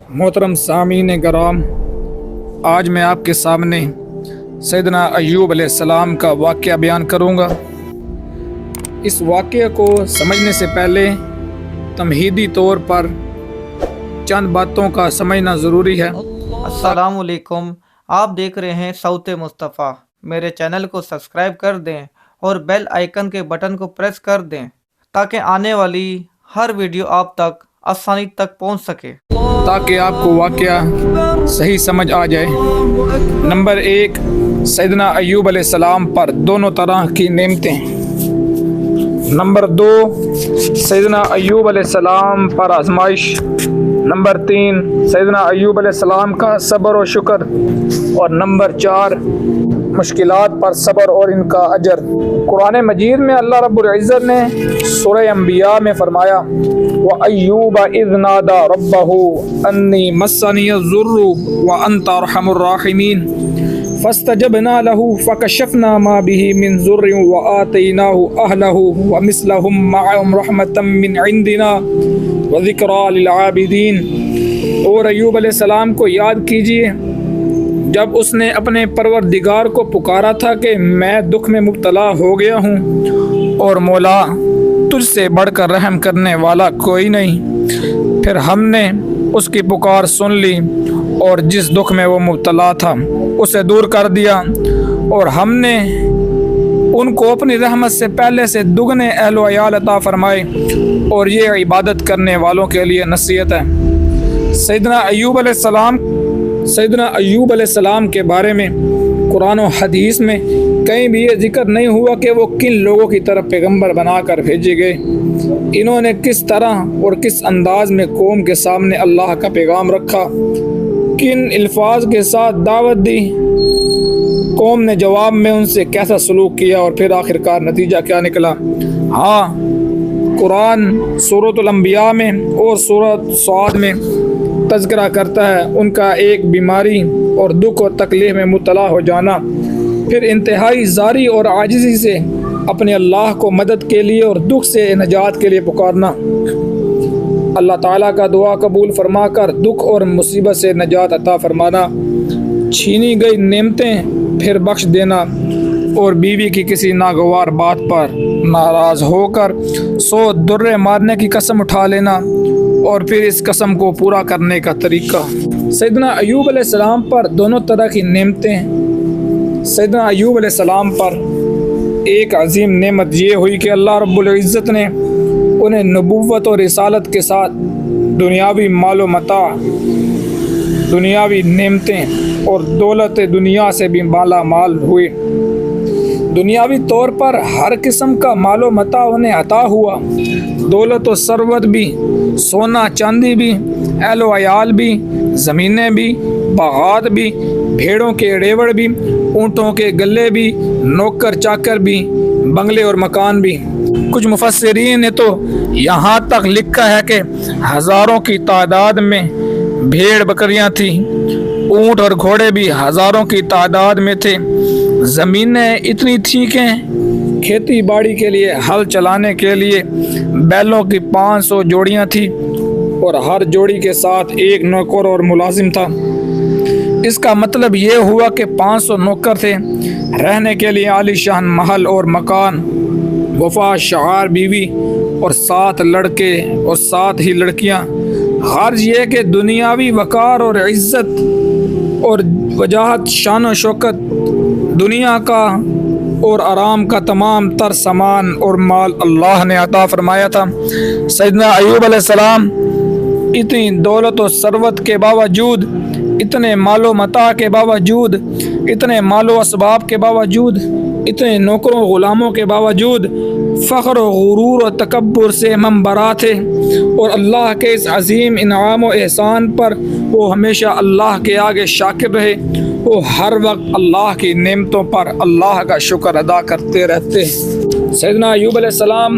मोहतरम सामीन गराम, आज मैं आपके सामने सैयदना अय्यूब अलैहिस्सलाम का वाक़या बयान करूँगा। इस वाक़ये को समझने से पहले तमहीदी तौर पर चंद बातों का समझना ज़रूरी है। अस्सलाम वालेकुम, आप देख रहे हैं सौते मुस्तफ़ा। मेरे चैनल को सब्सक्राइब कर दें और बेल आइकन के बटन को प्रेस कर दें ताकि आने वाली हर वीडियो आप तक आसानी तक पहुंच सके, ताकि आपको वाक़या सही समझ आ जाए। नंबर 1, सैयदना अय्यूब अलैहिस्सलाम पर दोनों तरह की नेमतें। नंबर 2, सैयदना अय्यूब अलैहिस्सलाम पर आजमाइश। नंबर 3, सैयदना अय्यूब अलैहिस्सलाम का सब्र और शुक्र। और नंबर 4, मुश्किलात पर सब्र और इनका अजर। कुरान मजीद में अल्लाह रब्बुल इज़्ज़त ने सूरह अंबिया में फरमाया, व अय्यूब इज़ नादा रब्बहू अन्नी मस्सनी ज़ुर्रु व अंत अरहमुर राहिमीन फस्तजबना लहू फकशफना मा बिही मिन ज़ुर्रिन व आतैनाहू अहलहू व मिस्लहुम मअहुम रहमतम मिन इंदिना व ज़िक्रा लिल आबिदीन। और अय्यूब अलैहिस्सलाम को याद कीजिए जब उसने अपने परवरदिगार को पुकारा था कि मैं दुख में मुब्तला हो गया हूँ और मौला तुझसे बढ़कर रहम करने वाला कोई नहीं। फिर हमने उसकी पुकार सुन ली और जिस दुख में वो मुब्तला था उसे दूर कर दिया, और हमने उनको अपनी रहमत से पहले से दुगने अहल व अयाल अता फरमाए, और ये इबादत करने वालों के लिए नसीहत है। सैयदना अय्यूब अलैहिस्सलाम के बारे में कुरान और हदीस में कहीं भी ये जिक्र नहीं हुआ कि वो किन लोगों की तरफ पैगंबर बनाकर भेजे गए, इन्होंने किस तरह और किस अंदाज में कौम के सामने अल्लाह का पैगाम रखा, किन अल्फाज के साथ दावत दी, कौम ने जवाब में उनसे कैसा सलूक किया, और फिर आखिरकार नतीजा क्या निकला। हाँ, कुरान सूरतुल अंबिया में और सूरत सआद में तज़किरा करता है उनका एक बीमारी और दुख और तकलीफ में मुब्तला हो जाना, फिर इंतहाई ज़ारी और आजिज़ी से अपने अल्लाह को मदद के लिए और दुख से नजात के लिए पुकारना, अल्लाह ताला का दुआ कबूल फरमाकर दुख और मुसीबत से नजात अता फरमाना, छीनी गई नेमतें फिर बख्श देना, और बीवी की किसी नागवार बात पर नाराज़ होकर 100 दुर्रे मारने की कसम उठा लेना, और फिर इस कसम को पूरा करने का तरीका। सैयदना अय्यूब अलैहिस्सलाम पर दोनों तरह की नेमतें। सैयदना अय्यूब अलैहिस्सलाम पर एक अजीम नेमत ये हुई कि अल्लाह रब्बुल इज़्ज़त ने उन्हें नबुव्वत और रिसालत के साथ दुनियावी मालो मता, दुनियावी नेमतें और दौलत दुनिया से भी माला माल हुए। दुनियावी तौर पर हर किस्म का मालो मता उन्हें अता हुआ, दौलत और सरवत भी, सोना चांदी भी, अहलो अयाल भी, ज़मीनें भी, बागात भी, भेड़ों के रेवड़ भी, ऊँटों के गले भी, नौकर चाकर भी, बंगले और मकान भी। कुछ मुफस्सिरीन ने तो यहाँ तक लिखा है कि हज़ारों की तादाद में भेड़ बकरियाँ थी, ऊँट और घोड़े भी हज़ारों की तादाद में थे। ज़मीनें इतनी थी कि खेती बाड़ी के लिए हल चलाने के लिए बैलों की 500 जोड़ियाँ थी, और हर जोड़ी के साथ एक नौकर और मुलाजिम था। इसका मतलब ये हुआ कि 500 नौकर थे, रहने के लिए आलीशान महल और मकान, वफा शआर बीवी और 7 लड़के और 7 ही लड़कियाँ। गर्ज ये कि दुनियावी वकार और इज़्ज़त और वजाहत, शान और शौकत, दुनिया का और आराम का तमाम तर सामान और माल अल्लाह ने अता फरमाया था। सैयदना अय्यूब अलैहिस्सलाम इतनी दौलत और सरवत के बावजूद, इतने मालो मता के बावजूद, इतने मालो असबाब के बावजूद, इतने नौकरों गुलामों के बावजूद फ़ख्र और गुरूर और तकब्बुर से मंबरा थे, और अल्लाह के इस अजीम इनाम और एहसान पर वो हमेशा अल्लाह के आगे शाकिर रहे। वो हर वक्त अल्लाह की नेमतों पर अल्लाह का शुक्र अदा करते रहते। सैयदना अय्यूब अलैहिस्सलाम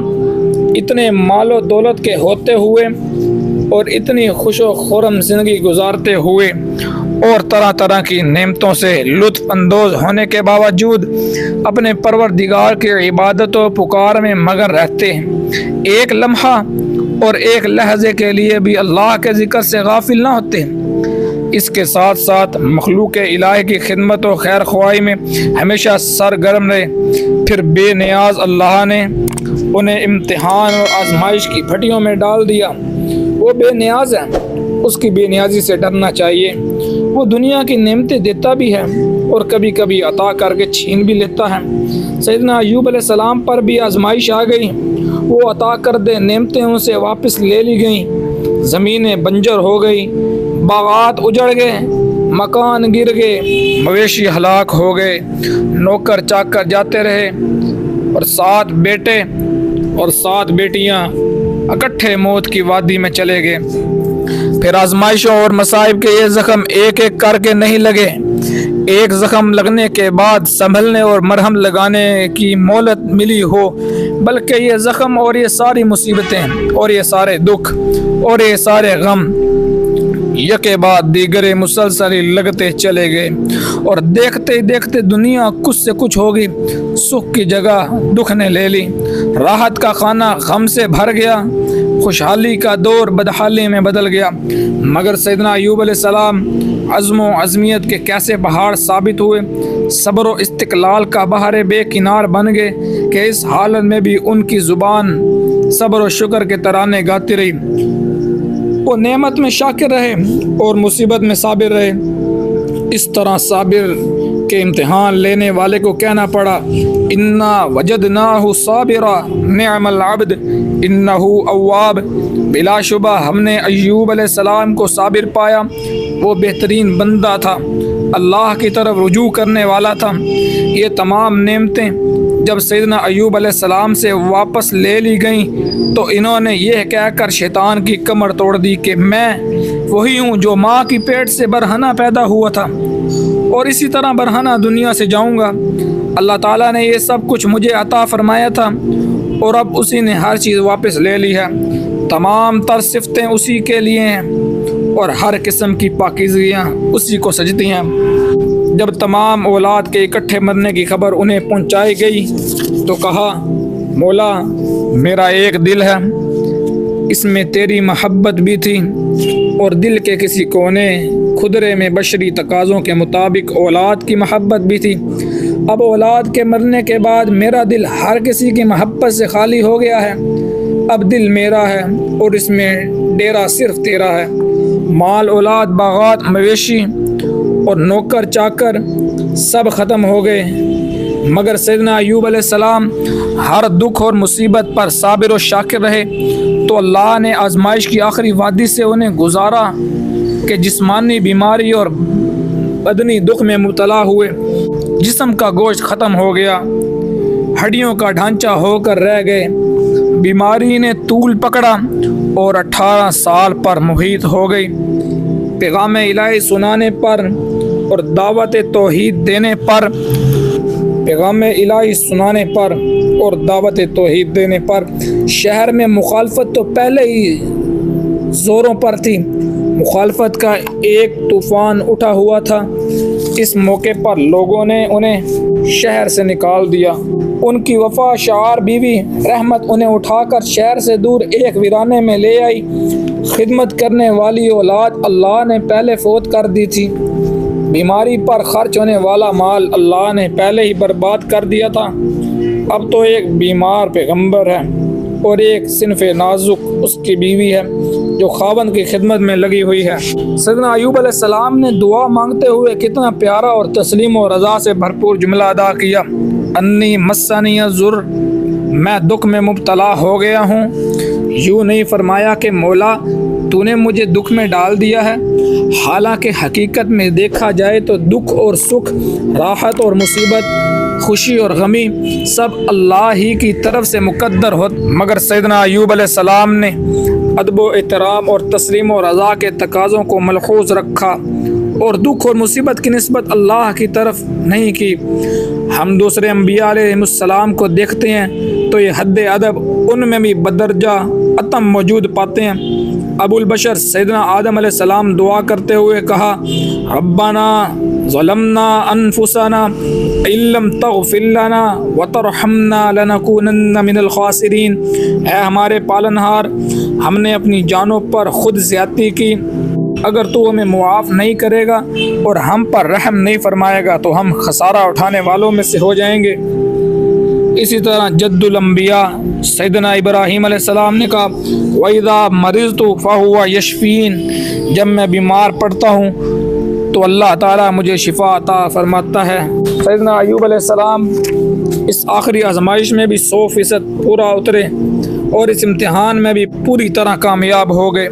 इतने मालो दौलत के होते हुए और इतनी खुशो खुरम ज़िंदगी गुजारते हुए और तरह तरह की नेमतों से लुत्फ़ अंदोज़ होने के बावजूद अपने परवरदिगार की इबादत और पुकार में मगन रहते हैं। एक लम्हा और एक लहजे के लिए भी अल्लाह के ज़िक्र से गाफिल ना होते। इसके साथ साथ मखलूक इलाही की खिदमत और खैर ख्वाही में हमेशा सरगर्म रहे। फिर बेनियाज अल्लाह ने उन्हें इम्तिहान और आजमाइश की भट्टियों में डाल दिया। वो बेनियाज है, उसकी बेनियाजी से डरना चाहिए। वो दुनिया की नेमतें देता भी है और कभी कभी अता करके छीन भी लेता है। सैयदना अय्यूब अलैहिस्सलाम पर भी आजमाइश आ गई। वो अता कर दे नेमतें उनसे वापस ले ली गईं। ज़मीनें बंजर हो गई, बागात उजड़ गए, मकान गिर गए, मवेशी हलाक हो गए, नौकर चाकर जाते रहे और 7 बेटे और 7 बेटियां इकट्ठे मौत की वादी में चले गए। फिर आजमाइशों और मसाइब के ये जख्म एक एक करके नहीं लगे। एक जख्म लगने के बाद संभलने और मरहम लगाने की मोहलत मिली हो, बल्कि ये जख्म और ये सारी मुसीबतें और ये सारे दुख और ये सारे गम यके बाद दीगरे मुसलसल लगते चले गए और देखते ही देखते दुनिया कुछ से कुछ होगी। सुख की जगह दुख ने ले ली, राहत का खाना गम से भर गया, खुशहाली का दौर बदहाली में बदल गया। मगर सैयदना अय्यूब अलैहिस्सलाम अज़्म व अज़मियत के कैसे पहाड़ साबित हुए, सब्र व इस्तिक़लाल का बहारे बेकिनार बन गए कि इस हालत में भी उनकी ज़ुबान सब्र व शुक्र के तराने गाती रही। वो नेमत में शाकिर रहे और मुसीबत में साबिर रहे। इस तरह साबिर के इम्तिहान लेने वाले को कहना पड़ा, इन्ना वजदनाहु साबिरा निअमल अब्द इन्नहु अव्वाब। बिलाशुबा हमने अय्यूब अलैहिस्सलाम को साबिर पाया, वो बेहतरीन बंदा था, अल्लाह की तरफ रुजू करने वाला था। ये तमाम नेमतें जब सैयदना अय्यूब अलैहिस्सलाम से वापस ले ली गईं तो इन्होंने यह कहकर शैतान की कमर तोड़ दी कि मैं वही हूँ जो माँ की पेट से बरहना पैदा हुआ था और इसी तरह बरहना दुनिया से जाऊँगा। अल्लाह ताला ने ये सब कुछ मुझे अता फरमाया था और अब उसी ने हर चीज़ वापस ले ली है। तमाम तर सिफ़तें उसी के लिए हैं और हर किस्म की पाकीज़गियाँ उसी को सजती हैं। जब तमाम औलाद के इकट्ठे मरने की खबर उन्हें पहुंचाई गई तो कहा, मौला मेरा एक दिल है, इसमें तेरी मोहब्बत भी थी और दिल के किसी कोने खुदरे में बशरी तकाज़ों के मुताबिक औलाद की मोहब्बत भी थी। अब औलाद के मरने के बाद मेरा दिल हर किसी की मोहब्बत से खाली हो गया है। अब दिल मेरा है और इसमें डेरा सिर्फ तेरा है। माल औलाद बागात मवेशी और नौकर चाकर सब ख़त्म हो गए। मगर सैयदना अय्यूब अलैहिस्सलाम हर दुख और मुसीबत पर साबिर और शाकिर रहे तो अल्लाह ने आजमाइश की आखिरी वादी से उन्हें गुजारा कि जिस्मानी बीमारी और बदनी दुख में मुब्तला हुए। जिस्म का गोश्त ख़त्म हो गया, हड्डियों का ढांचा होकर रह गए। बीमारी ने तूल पकड़ा और 18 साल पर मुहीत हो गई। पैगाम इलाही सुनाने पर और दावत तौहीद देने पर, पैगाम इलाही सुनाने पर और दावत तौहीद देने पर शहर में मुखालफत तो पहले ही ज़ोरों पर थी। मुखालफत का एक तूफ़ान उठा हुआ था। इस मौके पर लोगों ने उन्हें शहर से निकाल दिया। उनकी वफा शार बीवी रहमत उन्हें उठाकर शहर से दूर एक वीराने में ले आई। खिदमत करने वाली औलाद अल्लाह ने पहले फौत कर दी थी। बीमारी पर खर्च होने वाला माल अल्लाह ने पहले ही बर्बाद कर दिया था। अब तो एक बीमार पैगंबर है और एक सिनफ़े नाजुक उसकी बीवी है जो खावंद की खिदमत में लगी हुई है। सैयदना अय्यूब अलैहिस्सलाम ने दुआ मांगते हुए कितना प्यारा और तस्लीम और रज़ा से भरपूर जुमला अदा किया, अन्नी मस्सनी ज़ुर, मैं दुख में मुब्तला हो गया हूँ। यूँ नहीं फरमाया कि मौला तूने मुझे दुख में डाल दिया है, हालांकि हकीकत में देखा जाए तो दुख और सुख, राहत और मुसीबत, खुशी और गमी सब अल्लाह ही की तरफ से मुकद्दर हो। मगर सैयदना अय्यूब अलैहिस्सलाम ने अदब व एहतराम और तस्लीम और रज़ा के तकाज़ों को मलहूज़ रखा और दुख और मुसीबत की निस्बत अल्लाह की तरफ नहीं की। हम दूसरे अंबिया अलैहिस्सलाम को देखते हैं तो ये हद अदब उनमें भी बदरजा अतम मौजूद पाते हैं। अबुल बशर सैयदना आदम अलैहिस्सलाम दुआ करते हुए कहा, रब्बना ज़लमना अनफुसना इल्लम तग़फिर लना व तरहमना लनकूनन्ना मिनल खासिरीन। ऐ हमारे पालनहार, हमने अपनी जानों पर खुद ज़्यादती की, अगर तू हमें मुआफ़ नहीं करेगा और हम पर रहम नहीं फरमाएगा तो हम खसारा उठाने वालों में से हो जाएंगे। इसी तरह जद्दुल अंबिया सैयदना इब्राहीम अलैहिस्सलाम ने कहा, वइज़ा मरिज़तु फ़हुवा यशफ़ीन, जब मैं बीमार पड़ता हूँ तो अल्लाह ताला मुझे शिफा अता फरमाता है। सैयदना अय्यूब अलैहिस्सलाम इस आखिरी आजमाइश में भी 100% पूरा उतरे और इस इम्तिहान में भी पूरी तरह कामयाब हो गए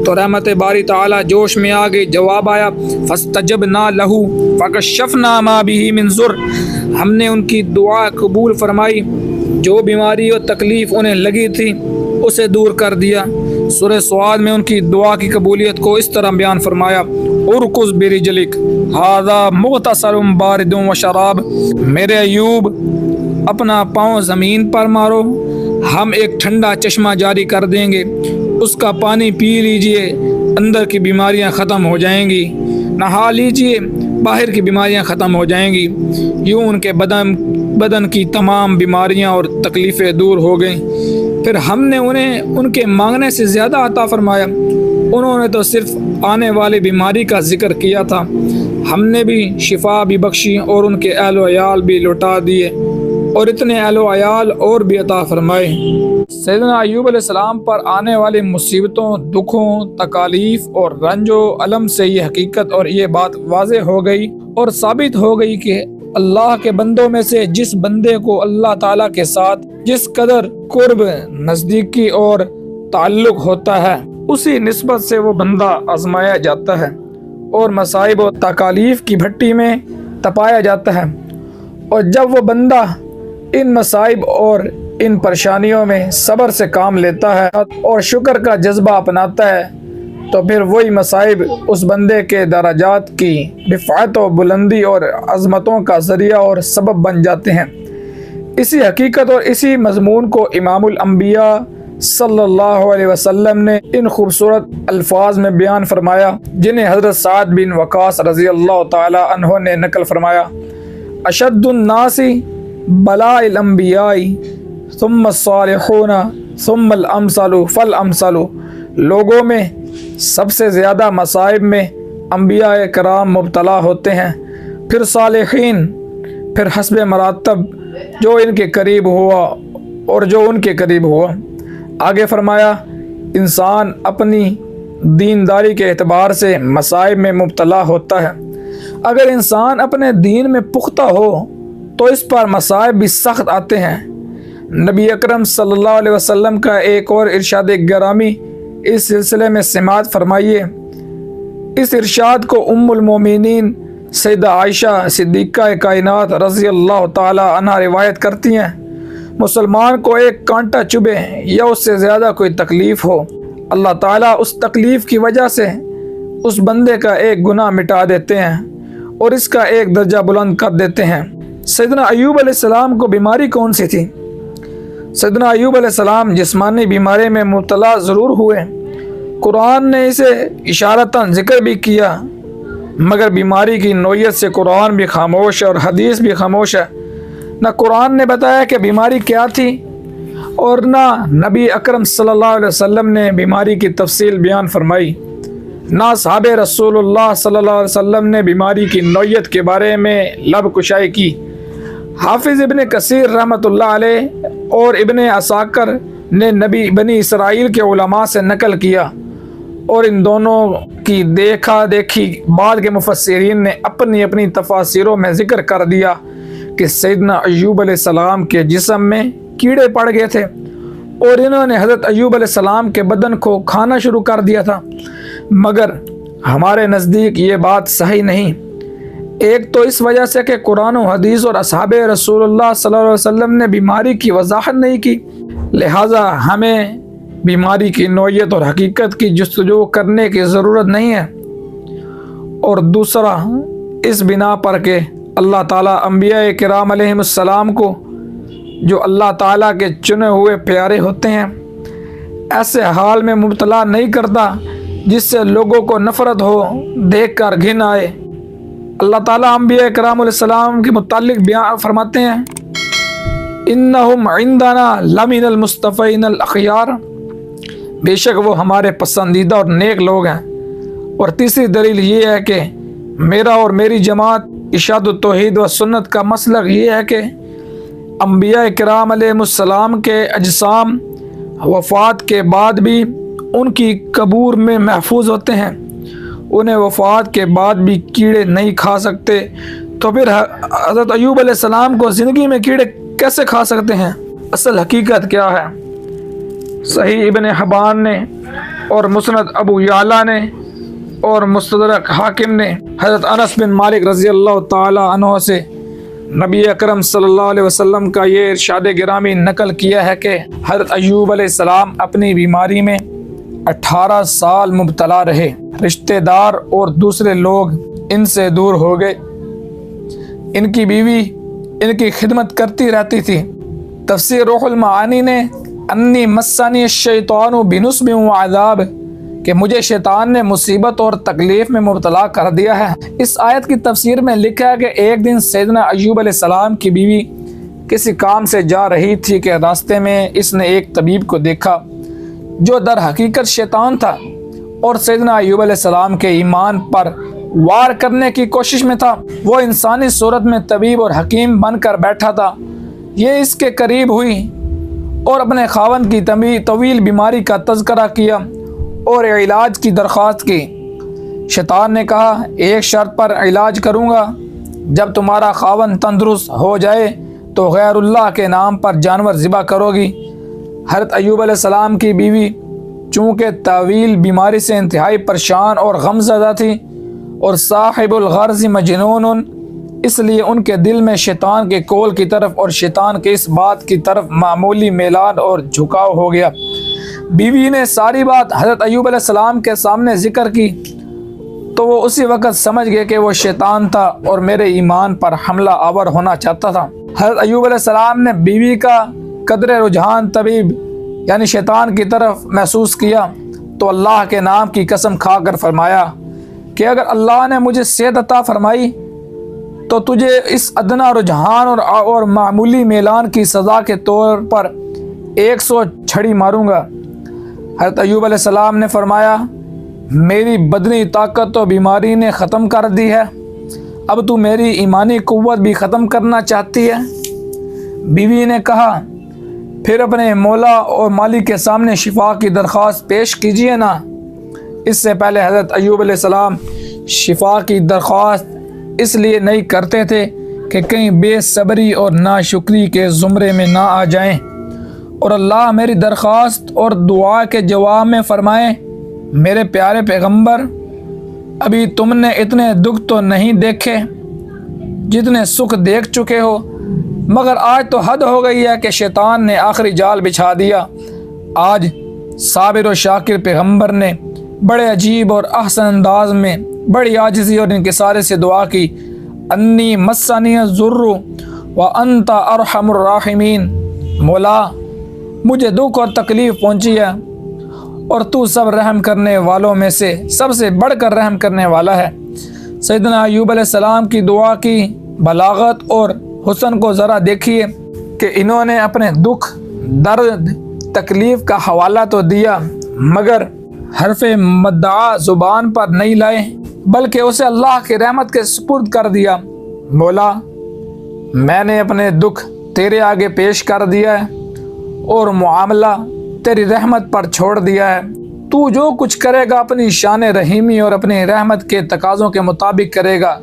तो रहमत बारी ताला जोश में आ गई। जवाब आया, फस्तजबना लहू फकशफना मा बिही मिन ज़ुर, हमने उनकी दुआ कबूल फरमाई, जो बीमारी और तकलीफ़ उन्हें लगी थी उसे दूर कर दिया। सूरह स्वाद में उनकी दुआ की कबूलियत को इस तरह बयान फरमाया, उरकुज़ बिरिजलिक हाज़ा मुग़तसलुम बारिदुम व शराब, मेरे अय्यूब अपना पाँव ज़मीन पर मारो, हम एक ठंडा चश्मा जारी कर देंगे, उसका पानी पी लीजिए, अंदर की बीमारियां ख़त्म हो जाएंगी, नहा लीजिए, बाहर की बीमारियां ख़त्म हो जाएंगी। यूँ उनके बदन की तमाम बीमारियां और तकलीफ़ें दूर हो गईं। फिर हमने उन्हें उनके मांगने से ज़्यादा अता फरमाया। उन्होंने तो सिर्फ़ आने वाली बीमारी का जिक्र किया था, हमने भी शिफा भी बख्शी और उनके अहल व अयाल भी लौटा दिए और इतने अहल व अयाल और भी अता फरमाए। सैयदना अय्यूब अलैहिस्सलाम पर आने वाली मुसीबतों, दुखों, तकालीफ और रंजो अलम से ये हकीकत और ये बात वाज़ेह हो गई और साबित हो गई कि अल्लाह के बंदों में से जिस बंदे को अल्लाह ताला के साथ जिस कदर कुर्ब, नज़दीकी और ताल्लुक़ होता है, उसी निस्बत से वो बंदा आजमाया जाता है और मसाइब और तकालीफ की भट्टी में तपाया जाता है। और जब वो बंदा इन मसाइब और इन परेशानियों में सब्र से काम लेता है और शुक्र का जज्बा अपनाता है तो फिर वही मसाइब उस बंदे के दराजात की रिफ़ात और बुलंदी और अज़मतों का ज़रिया और सबब बन जाते हैं। इसी हकीकत और इसी मज़मून को इमामुल अंबिया सल्लल्लाहु अलैहि वसल्लम ने इन खूबसूरत अल्फाज में बयान फरमाया, जिन्हें हज़रत साद बिन वक़ास रज़ी अल्लाह ताला अन्हु ने नकल फरमाया, अशद्दुन नासी बलाइल अंबियाई सुम्मा सालिहूना सुम्मल अमसालु फल अमसालु, लोगों में सबसे ज़्यादा मसाइब में अंबिया कराम मुब्तला होते हैं, फिर सालिहीन, फिर हस्ब मरातब जो इनके करीब हुआ और जो उनके करीब हुआ। आगे फरमाया, इंसान अपनी दीनदारी के एतबार से मसाइब में मुब्तला होता है। अगर इंसान अपने दीन में पुख्ता हो तो इस पर मसाइब भी सख्त आते हैं। नबी अकरम सल्लल्लाहु अलैहि वसल्लम का एक और इरशाद गिरामी इस सिलसिले में समाअत फरमाइए। इस इरशाद को उम्मुल मोमिनीन सैयदा आयशा सिद्दीक़ा कायनात रज़ी अल्लाह ताला अन्हा रिवायत करती हैं, मुसलमान को एक कांटा चुभे या उससे ज़्यादा कोई तकलीफ़ हो, अल्लाह ताला उस तकलीफ़ की वजह से उस बंदे का एक गुनाह मिटा देते हैं और इसका एक दर्जा बुलंद कर देते हैं। सैयदना अय्यूब अलैहिस्सलाम को बीमारी कौन सी थी? सैयदना अय्यूब अलैहिस्सलाम जिस्मानी बीमारी में मुब्तला ज़रूर हुए, कुरान ने इसे इशारतन ज़िक्र भी किया, मगर बीमारी की नौयत से कुरान भी खामोश और हदीस भी खामोश है। न कुरान ने बताया कि बीमारी क्या थी और ना नबी अकरम सल्लल्लाहु अलैहि वसल्लम ने बीमारी की तफसील बयान फरमाई, ना साहबे रसूलुल्लाह सल्लल्लाहु अलैहि वसल्लम ने बीमारी की नौयत के बारे में लब कुशाई की। हाफिज़ इब्ने कसीर रहमतुल्लाह अलैह और इब्ने असाकर ने नबी बनी इसराइल के उलमा से नकल किया और इन दोनों की देखा देखी बाद के मुफस्सिरीन ने अपनी अपनी तफासिरों में ज़िक्र कर दिया कि सैयदना अय्यूब अलैहिस्सलाम के जिस्म में कीड़े पड़ गए थे और इन्होंने हज़रत अय्यूब अलैहिस्सलाम के बदन को खाना शुरू कर दिया था, मगर हमारे नज़दीक ये बात सही नहीं। एक तो इस वजह से कि कुरान और हदीस और असहाबे रसूलुल्लाह सल्लल्लाहु अलैहि वसल्लम ने बीमारी की वजाहत नहीं की, लिहाजा हमें बीमारी की नौयत और हकीकत की जुस्तजू करने की ज़रूरत नहीं है। और दूसरा इस बिना पर के अल्लाह ताला अंबिया किराम अलैहिमुस्सलाम को, जो अल्लाह ताला के चुने हुए प्यारे होते हैं, ऐसे हाल में मुब्तला नहीं करता जिससे लोगों को नफ़रत हो, देख कर घिन आए। अल्लाह ताला अंबिया कराम अलैहिस्सलाम के मुतालिक बयान फरमाते हैं, इन्नहुम इंदना लमिनल मुस्तफ़ीनल अखयार, बेशक वो हमारे पसंदीदा और नेक लोग हैं। और तीसरी दलील ये है कि मेरा और मेरी जमात इशादुत तौहीद व सुन्नत का मसलक ये है कि अंबिया किराम अलैहिस्सलाम के अजसाम वफ़ात के बाद भी उनकी कबूर में महफूज होते हैं, उन्हें वफ़ात के बाद भी कीड़े नहीं खा सकते। तो फिर हज़रत अय्यूब अलैहिस्सलाम को ज़िंदगी में कीड़े कैसे खा सकते हैं? असल हकीकत क्या है? सही इब्न हिब्बान ने और मुस्नद अबू याला ने और मुस्तदरक हाकिम ने हज़रत अनस बिन मालिक रज़ी अल्लाह ताला अन्हु से नबी अकरम सल्लल्लाहु अलैहि वसल्लम का ये इरशाद गिरामी नकल किया है कि हज़रत अय्यूब अलैहिस्सलाम अपनी बीमारी में 18 साल मुब्तला रहे। रिश्तेदार और दूसरे लोग इनसे दूर हो गए। इनकी बीवी इनकी खिदमत करती रहती थी। तफसीर रूहुल मानी ने अन्नी मस्सानी शैतानु बिनुस्बिन व अज़ाब कि मुझे शैतान ने मुसीबत और तकलीफ़ में मुब्तला कर दिया है। इस आयत की तफसीर में लिखा है कि एक दिन सैयदना अय्यूब अलैहिस्सलाम की बीवी किसी काम से जा रही थी कि रास्ते में इसने एक तबीब को देखा जो दर हकीकत शैतान था और सैयदना अय्यूब अलैहिस्सलाम के ईमान पर वार करने की कोशिश में था। वो इंसानी सूरत में तबीब और हकीम बनकर बैठा था। ये इसके करीब हुई और अपने खावन की तवील बीमारी का तज़किरा किया और इलाज की दरख्वास्त की। शैतान ने कहा, एक शर्त पर इलाज करूँगा, जब तुम्हारा खावन तंदुरुस्त हो जाए तो गैरुल्लाह के नाम पर जानवर ज़िबा करोगी। हज़रत अय्यूब अलैहिस्सलाम की बीवी चूँकि तवील बीमारी से इंतहाई परेशान और गमज़दा थी और साहिबुल गर्ज़ मजनून, इसलिए उनके दिल में शैतान के कौल की तरफ और शैतान के इस बात की तरफ मामूली मेलान और झुकाव हो गया। बीवी ने सारी बात हज़रत अय्यूब अलैहिस्सलाम के सामने ज़िक्र की तो वो उसी वक़्त समझ गए कि वो शैतान था और मेरे ईमान पर हमला आवर होना चाहता था। हज़रत अय्यूब अलैहिस्सलाम ने बीवी का कदर रुझान तबीब यानी शैतान की तरफ महसूस किया तो अल्लाह के नाम की कसम खाकर फरमाया कि अगर अल्लाह ने मुझे सेहत अता फरमाई तो तुझे इस अदना रुझान और मामूली मेलान की सज़ा के तौर पर 100 छड़ी मारूंगा। हज़रत अय्यूब अलैहिस्सलाम ने फरमाया, मेरी बदनी ताकत तो बीमारी ने ख़त्म कर दी है, अब तू मेरी ईमानी कुव्वत भी ख़त्म करना चाहती है। बीवी ने कहा, फिर अपने मौला और मालिक के सामने शिफा की दरख्वास्त पेश कीजिए ना। इससे पहले हज़रत अय्यूब अलैहिस्सलाम शिफा की दरख्वास्त इसलिए नहीं करते थे कि कहीं बेसब्री और नाशुक्री के ज़ुमरे में ना आ जाएं और अल्लाह मेरी दरख्वास्त और दुआ के जवाब में फ़रमाए, मेरे प्यारे पैगंबर, अभी तुमने इतने दुख तो नहीं देखे जितने सुख देख चुके हो, मगर आज तो हद हो गई है कि शैतान ने आखिरी जाल बिछा दिया। आज साबिर और शाकिर पैगंबर ने बड़े अजीब और अहसन अंदाज में बड़ी आजिज़ी और इंकिसारे से दुआ की, अन्नी मस्सानी ज़ुर्रु व अंता अरहमुर राहिमीन, मौला मुझे दुख और तकलीफ़ पहुँची है और तू सब रहम करने वालों में से सबसे बढ़कर रहम करने वाला है। सैयदना अय्यूब अलैहिस्सलाम की दुआ की बलागत और हुस्न को ज़रा देखिए कि इन्होंने अपने दुख, दर्द, तकलीफ़ का हवाला तो दिया मगर हरफ़े मद्दा ज़ुबान पर नहीं लाए, बल्कि उसे अल्लाह की रहमत के सुपुर्द कर दिया। मौला, मैंने अपने दुख तेरे आगे पेश कर दिया है और मुआमला तेरी रहमत पर छोड़ दिया है। तू जो कुछ करेगा अपनी शान रहीमी और अपनी रहमत के तकाज़ों के मुताबिक करेगा।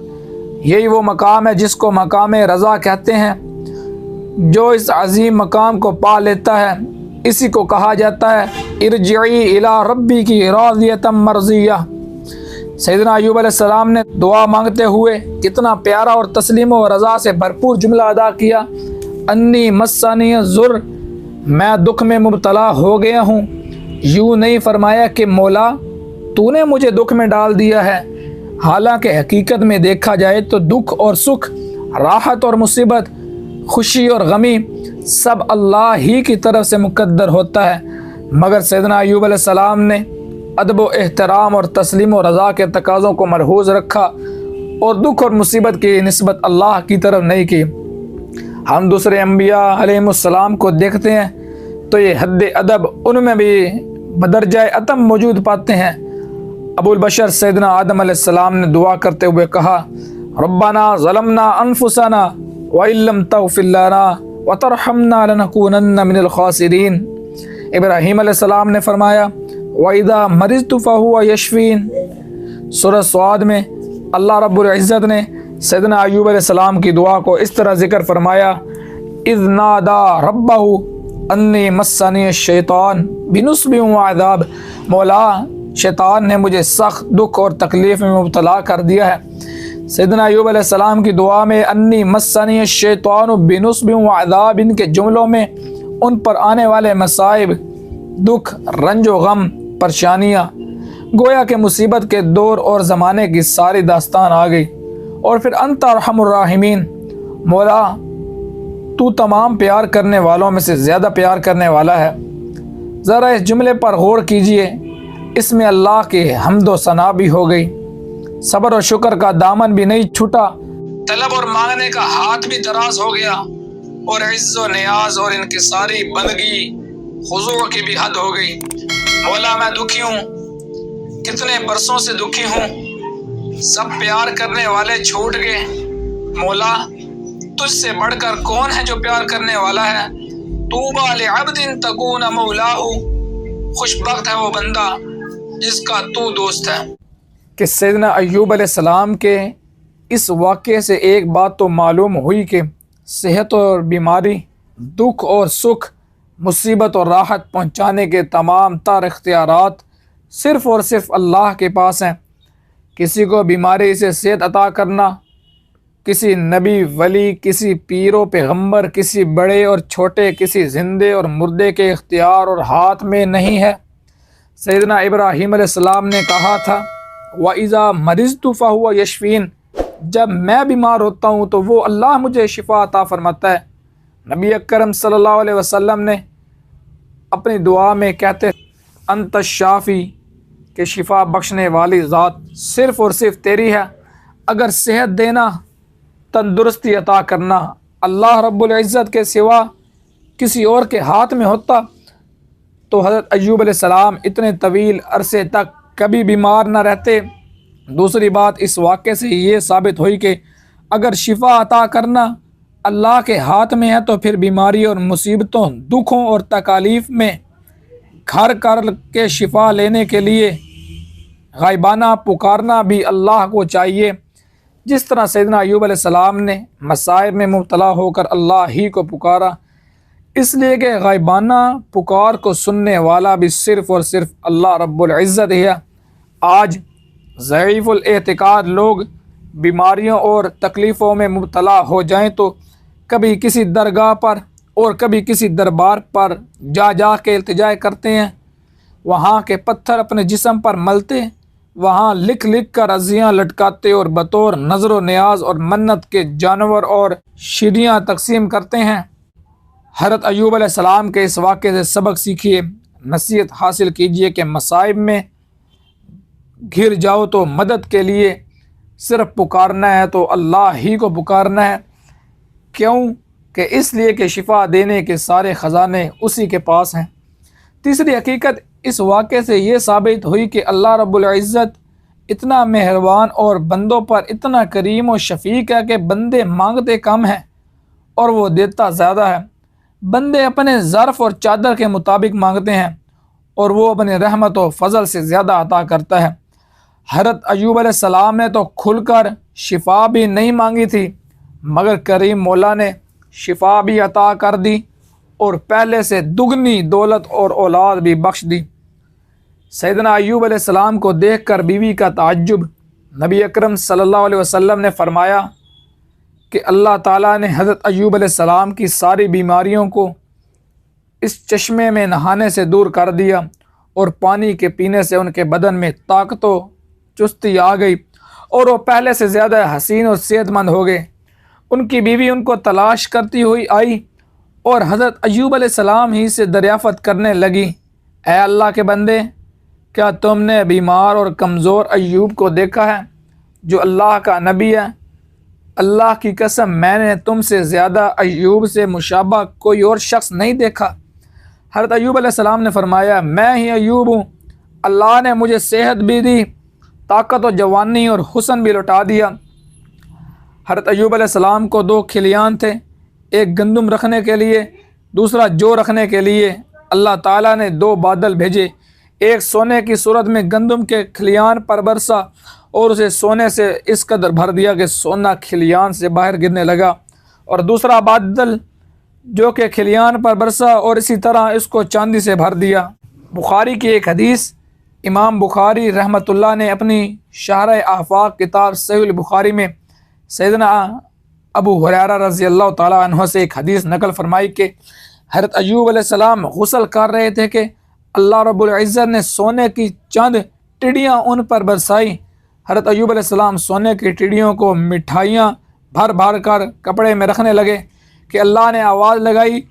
यही वो मकाम है जिसको मकाम रज़ा कहते हैं। जो इस अजीम मकाम को पा लेता है इसी को कहा जाता है इरजिई इला रब्बी की राज़ियतम मर्ज़िया। सैयदना अय्यूब अलैहिस्सलाम ने दुआ मांगते हुए कितना प्यारा और तस्लीम व रज़ा से भरपूर जुमला अदा किया, अन्नी मस्सानी ज़ुर, मैं दुख में मुब्तला हो गया हूँ। यूँ नहीं फरमाया कि मौला तूने मुझे दुख में डाल दिया है, हालांकि हकीकत में देखा जाए तो दुख और सुख, राहत और मुसीबत, खुशी और गमी सब अल्लाह ही की तरफ से मुकद्दर होता है। मगर सैयदना अय्यूब अलैहिस्सलाम ने अदब व एहतराम और तस्लीम व रज़ा के तकाज़ों को मरहूज़ रखा और दुख और मुसीबत की निस्बत अल्लाह की तरफ नहीं की। हम दूसरे अम्बिया अलैहिमुस्सलाम को देखते हैं तो ये हद अदब उनमें भी बदरजाए अतम मौजूद पाते हैं। अबुल बशर सैयदना आदम अलैहिस्सलाम ने दुआ करते हुए कहा, रब्बना ज़लमना अनफुसना व इल्लम तग़फिर लना व तरहमना लनकूनन्ना मिनल खासिरीन। इब्राहीम अलैहिस्सलाम ने फरमाया, व इज़ा मरिज़तु फहुवा यशफ़ीन। सूरह स्वाद में अल्लाह रब्बुल इज़्ज़त ने सैयदना अय्यूब अलैहिस्सलाम की दुआ को इस तरह ज़िक्र फरमाया, इज़ नादा रब्बहु अन्नी मस्सनी शैतान बिनुस्बिन व अज़ाब। मौला, शैतान ने मुझे सख्त दुख और तकलीफ़ में मुब्तला कर दिया है। सैयदना अय्यूब अलैहिस्सलाम की दुआ में अन्नी मस्सनी शैतान बिनुस्बिन व अज़ाब, इनके जुमलों में उन पर आने वाले मसाइब, दुख, रंज व गम, परेशानियाँ, गोया के मुसीबत के दौर और ज़माने की सारी दास्तान आ गई। और फिर अंत अरहमुर राहिमीन, मौला तू तमाम प्यार करने वालों में से ज़्यादा प्यार करने वाला है। ज़रा इस जुमले पर गौर कीजिए, इसमें अल्लाह की हम्द व सना भी हो गई, सब्र और शुक्र का दामन भी नहीं छूटा, तलब और मांगने का हाथ भी दराज हो गया, और इज़्ज़ व नियाज और इनकी सारी बंदगी हुज़ूर की भी हद हो गई। मौला मैं दुखी हूँ, कितने बरसों से दुखी हूँ, सब प्यार करने वाले छूट गए। मौला तुझसे बढ़कर कौन है जो प्यार करने वाला है। तूबा लिअब्दिन तकून मौलाहु, खुशबख्त है वो बंदा जिसका तू दोस्त है। कि सैयदना अय्यूब अलैहिस्सलाम के इस वाक़े से एक बात तो मालूम हुई कि सेहत और बीमारी, दुख और सुख, मुसीबत और राहत पहुँचाने के तमाम तार इख्तियारात सिर्फ़ और सिर्फ अल्लाह के पास हैं। किसी को बीमारी से सेहत अता करना किसी नबी वली, किसी पीरो पैगम्बर, किसी बड़े और छोटे, किसी जिंदे और मुर्दे के इख्तियार और हाथ में नहीं है। सैयदना इब्राहीम अलैहिस्सलाम ने कहा था, व इज़ा मरिज़तु फहुवा यशफ़ीन, जब मैं बीमार होता हूँ तो वो अल्लाह मुझे शिफा अता फरमाता है। नबी अकरम सल्लल्लाहु अलैहि वसल्लम ने अपनी दुआ में कहते, अंत शाफ़ी, के शिफा बख्शने वाली ज़ात सिर्फ़ और सिर्फ तेरी है। अगर सेहत देना, तंदुरुस्ती अता करना अल्लाह रब्बुल इज़्ज़त के सिवा किसी और के हाथ में होता तो हज़रत अय्यूब अलैहिस्सलाम इतने तवील अरसे तक कभी बीमार न रहते। दूसरी बात, इस वाक़े से ये साबित हुई कि अगर शिफा अता करना अल्लाह के हाथ में है तो फिर बीमारी और मुसीबतों, दुखों और तकालीफ़ में घर कर के शिफा लेने के लिए गायबाना पुकारना भी अल्लाह को चाहिए। जिस तरह सैयदना अय्यूब अलैहिस्सलाम ने मसाइब में मुब्तला होकर अल्लाह ही को पुकारा, इसलिए कि गायबाना पुकार को सुनने वाला भी सिर्फ़ और सिर्फ अल्लाह रब्बुल इज़्ज़त है। आज ज़ईफ़ुल एतिक़ाद लोग बीमारियों और तकलीफ़ों में मुब्तला हो जाएं तो कभी किसी दरगाह पर और कभी किसी दरबार पर जा के इल्तिजा करते हैं, वहाँ के पत्थर अपने जिस्म पर मलते, वहाँ लिख लिख कर रज़ियाँ लटकाते और बतौर नज़र व नियाज और मन्नत के जानवर और शीरियाँ तकसीम करते हैं। हज़रत अय्यूब अलैहिस्सलाम के इस वाक़े से सबक सीखिए, नसीहत हासिल कीजिए कि मसाइब में घिर जाओ तो मदद के लिए सिर्फ पुकारना है तो अल्लाह ही को पुकारना है। क्यों कि इसलिए कि शिफा देने के सारे ख़जाने उसी के पास हैं। तीसरी हकीकत इस वाक़े से ये साबित हुई कि अल्लाह रब्बुल इज़्ज़त इतना मेहरबान और बंदों पर इतना करीम और शफ़ीक है कि बंदे मांगते कम हैं और वो देता ज़्यादा है। बंदे अपने ज़र्फ़ और चादर के मुताबिक मांगते हैं और वो अपने रहमत और फ़ज़ल से ज़्यादा अता करता है। हज़रत अय्यूब अलैहिस्सलाम ने तो खुलकर शिफा भी नहीं मांगी थी, मगर करीम मौला ने शिफा भी अता कर दी और पहले से दुगनी दौलत और औलाद भी बख्श दी। सैयदना अय्यूब अलैहिस्सलाम को देखकर बीवी का ताज्जुब। नबी अकरम सल्लल्लाहु अलैहि वसल्लम ने फरमाया कि अल्लाह ताला ने हज़रत अय्यूब अलैहिस्सलाम की सारी बीमारियों को इस चश्मे में नहाने से दूर कर दिया और पानी के पीने से उनके बदन में ताकत व चुस्ती आ गई और वो पहले से ज़्यादा हसीन और सेहतमंद हो गए। उनकी बीवी उनको तलाश करती हुई आई और हज़रत अय्यूब अलैहिस्सलाम ही से दरियाफ़त करने लगी, ऐ अल्लाह के बंदे, क्या तुमने बीमार और कमज़ोर अय्यूब को देखा है जो अल्लाह का नबी है? अल्लाह की कसम, मैंने तुमसे ज़्यादा अय्यूब से मुशाबा कोई और शख्स नहीं देखा। हज़रत अय्यूब अलैहिस्सलाम ने फरमाया, मैं ही अय्यूब हूँ। अल्लाह ने मुझे सेहत भी दी, ताकत और जवानी और हुस्न भी लौटा दिया। हज़रत अय्यूब अलैहिस्सलाम को 2 खलियान थे, एक गंदम रखने के लिए, दूसरा जौ रखने के लिए। अल्लाह ताला ने 2 बादल भेजे, एक सोने की सूरत में गंदम के खलियान पर बरसा और उसे सोने से इस कदर भर दिया कि सोना खलियान से बाहर गिरने लगा, और दूसरा बादल जो कि खलियान पर बरसा और इसी तरह इसको चांदी से भर दिया। बुखारी की एक हदीस, इमाम बुखारी रहमतुल्लाह ने अपनी शरह आफाक किताब सहीह बुखारी में सैयदना अबू हुरैरा रज़ी अल्लाह ताला अन्हु से एक हदीस नकल फरमाई कि हज़रत अय्यूब अलैहिस्सलाम गुस्ल कर रहे थे कि अल्लाह रब्बुल इज़्ज़त ने सोने की चंद टिड्डियाँ उन पर बरसाई। हज़रत अय्यूब अलैहिस्सलाम सोने की टिड्डियों को मिठाइयाँ भर भर कर कपड़े में रखने लगे कि अल्लाह ने आवाज़ लगाई,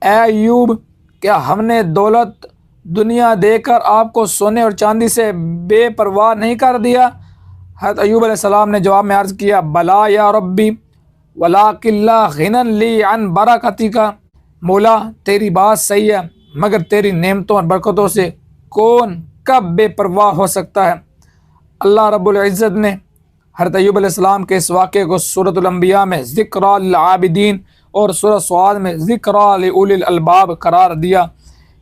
ऐ अय्यूब, क्या हमने दौलत दुनिया देकर आपको सोने और चांदी से बेपरवाह नहीं कर दिया? हज़रत अय्यूब अलैहिस्सलाम ने जवाब में अर्ज़ किया, बला या रब्बी वलाकिल्ला गिनन ली अन बरकतिका। मौला, तेरी बात सही है, मगर तेरी नेमतों और बरकतों से कौन कब बेपरवाह हो सकता है। अल्लाह रब्बुल इज़्ज़त ने हज़रत अय्यूब अलैहिस्सलाम के इस वाक़े को सूरतुल अंबिया में ज़िक्रा लिल आबिदीन और सूरह स्वाद में ज़िक्रा लिउलिल अलबाब करार दिया।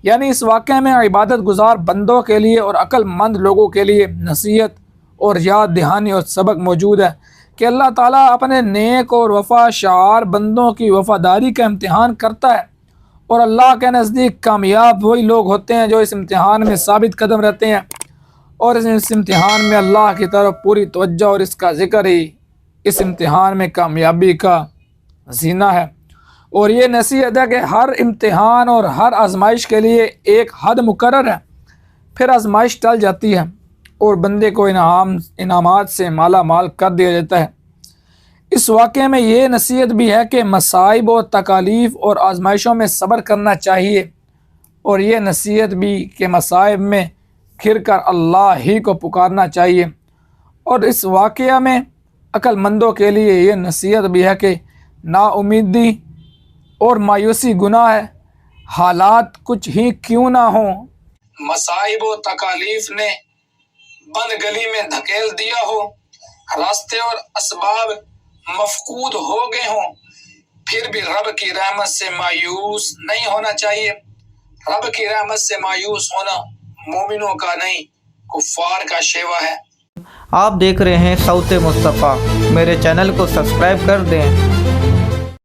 यानी इस वाक़े में इबादत गुजार बंदों के लिए और अक्लमंद लोगों के लिए नसीहत और याद दहानी और सबक मौजूद है कि अल्लाह ताला अपने नेक और वफ़ाशार बंदों की वफ़ादारी का इम्तिहान करता है, और अल्लाह के नज़दीक कामयाब वही लोग होते हैं जो इस इम्तिहान में साबित कदम रहते हैं, और इस इम्तिहान में अल्लाह की तरफ पूरी तवज्जो और इसका ज़िक्र ही इस इम्तिहान में कामयाबी का ज़ीना है। और ये नसीहत है कि हर इम्तिहान और हर आजमाइश के लिए एक हद मुकर्रर है, फिर आजमाइश टल जाती है और बंदे को इनामात से माला माल कर दिया जाता है। इस वाक़े में ये नसीहत भी है कि मसाइब और तकालीफ़ और आजमाइशों में सब्र करना चाहिए, और ये नसीहत भी कि मसाइब में घिर कर अल्लाह ही को पुकारना चाहिए। और इस वाक़या में अक्लमंदों के लिए ये नसीहत भी है कि नाउमीदी और मायूसी गुनाह है, हालात कुछ ही क्यों ना हो, मसाइब और तकालीफ़ ने बंद गली में धकेल दिया हो, रास्ते और असबाब मफकूद हो गए हों, फिर भी रब की रहमत से मायूस नहीं होना चाहिए। रब की रहमत से मायूस होना मोमिनों का नहीं, कुफ्फार का शेवा है। आप देख रहे हैं सौते मुस्तफ़ा। मेरे चैनल को सब्सक्राइब कर दें